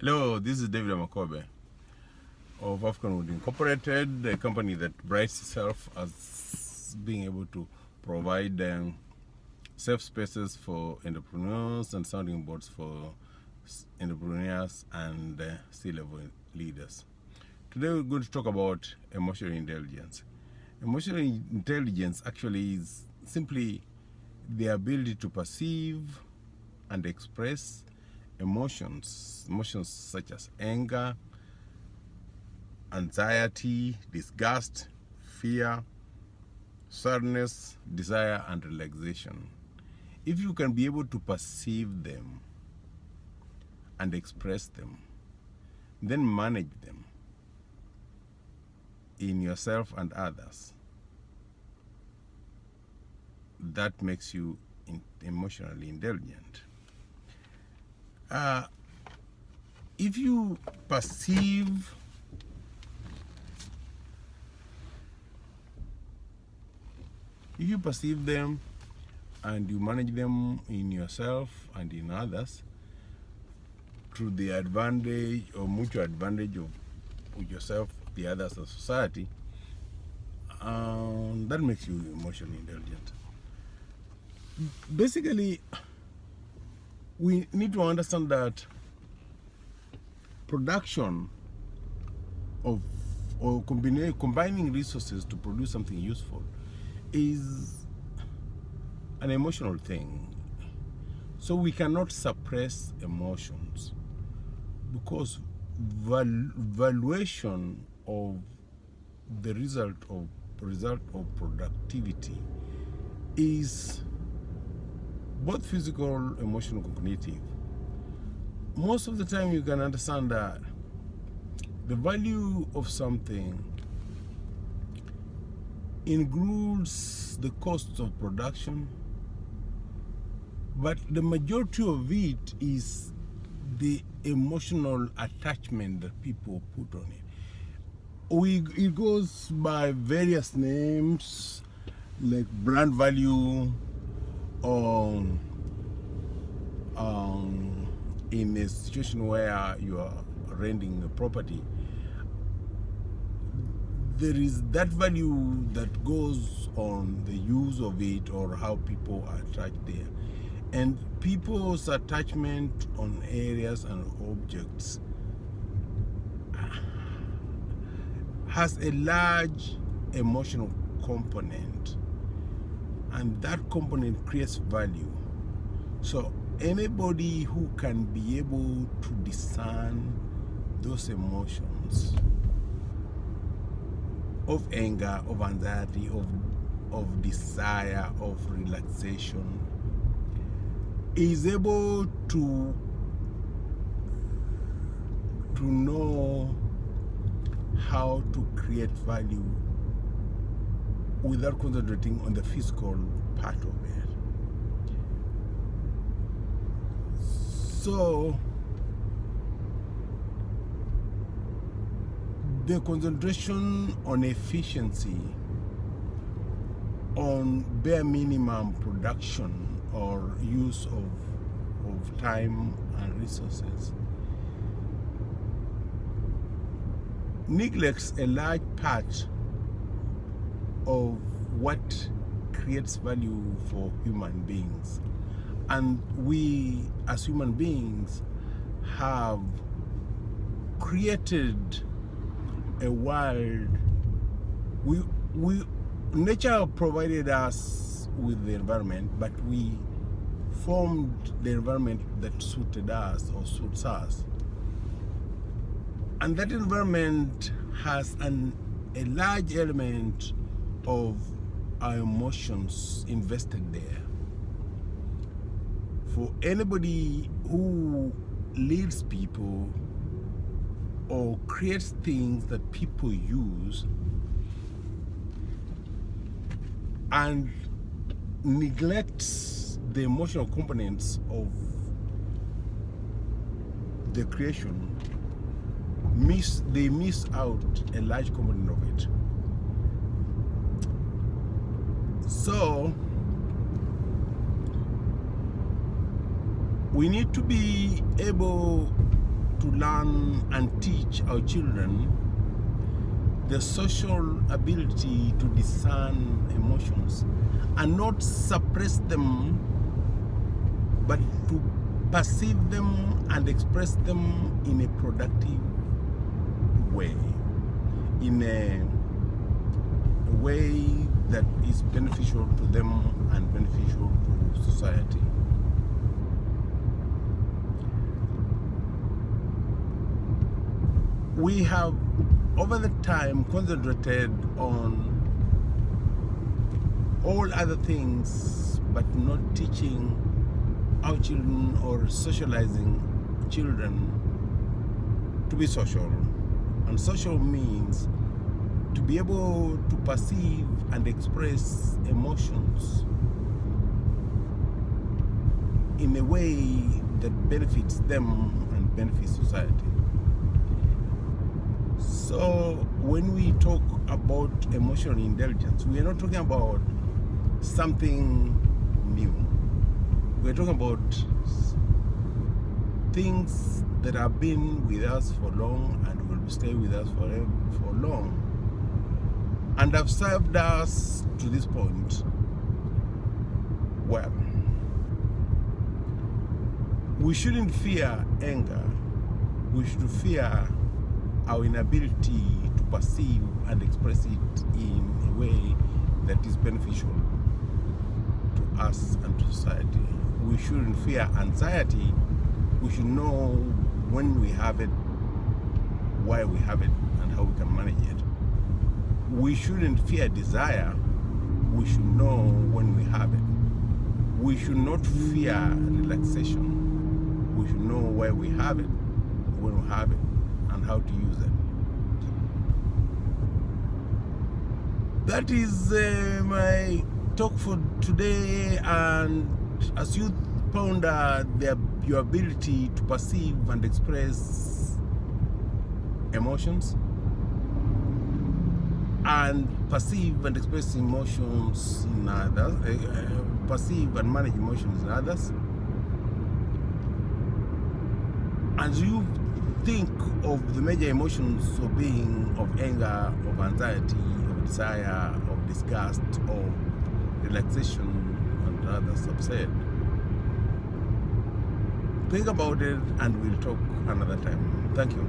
Hello, this is David Amakobe of African Wood Incorporated, a company that prides itself as being able to provide safe spaces for entrepreneurs and sounding boards for entrepreneurs and C-level leaders. Today we're going to talk about emotional intelligence. Emotional intelligence actually is simply the ability to perceive and express emotions such as anger, anxiety, disgust, fear, sadness, desire, and relaxation. If you can be able to perceive them and express them, then manage them in yourself and others, that makes you emotionally intelligent. If you perceive them and you manage them in yourself and in others to the advantage or mutual advantage of yourself, the others, of society, that makes you emotionally intelligent. Basically, we need to understand that production of or combining resources to produce something useful is an emotional thing. So we cannot suppress emotions, because valuation of the result of productivity is both physical, emotional, cognitive. Most of the time you can understand that the value of something includes the costs of production, but the majority of it is the emotional attachment that people put on it. It goes by various names like brand value, in a situation where you are renting a property, there is that value that goes on the use of it or how people are attached there. And people's attachment on areas and objects has a large emotional component, and that component creates value. So anybody who can be able to discern those emotions of anger, of anxiety, of desire, of relaxation, is able to know how to create value without concentrating on the physical part of it. So the concentration on efficiency, on bare minimum production or use of time and resources, neglects a large part of what creates value for human beings. And we as human beings have created a world. Nature provided us with the environment, but we formed the environment that suited us or suits us. And that environment has a large element of our emotions invested there. For anybody who leads people or creates things that people use and neglects the emotional components of the creation, they miss out a large component of it. So we need to be able to learn and teach our children the social ability to discern emotions and not suppress them, but to perceive them and express them in a productive way, in a way that is beneficial to them and beneficial to society. We have over the time concentrated on all other things but not teaching our children or socializing children to be social. And social means to be able to perceive and express emotions in a way that benefits them and benefits society. So when we talk about emotional intelligence, we are not talking about something new. We're talking about things that have been with us for long and will stay with us for long, and have served us to this point well. We shouldn't fear anger. We should fear our inability to perceive and express it in a way that is beneficial to us and to society. We shouldn't fear anxiety. We should know when we have it, why we have it, and how we can manage it. We shouldn't fear desire. We should know when we have it. We should not fear relaxation. We should know why we have it, when we have it, and how to use it. That is my talk for today, and as you ponder your ability to perceive and express emotions, and perceive and express emotions in others, perceive and manage emotions in others, as you think of the major emotions of being of anger, of anxiety, of desire, of disgust, of relaxation, and others upset. Think about it, and we'll talk another time. Thank you.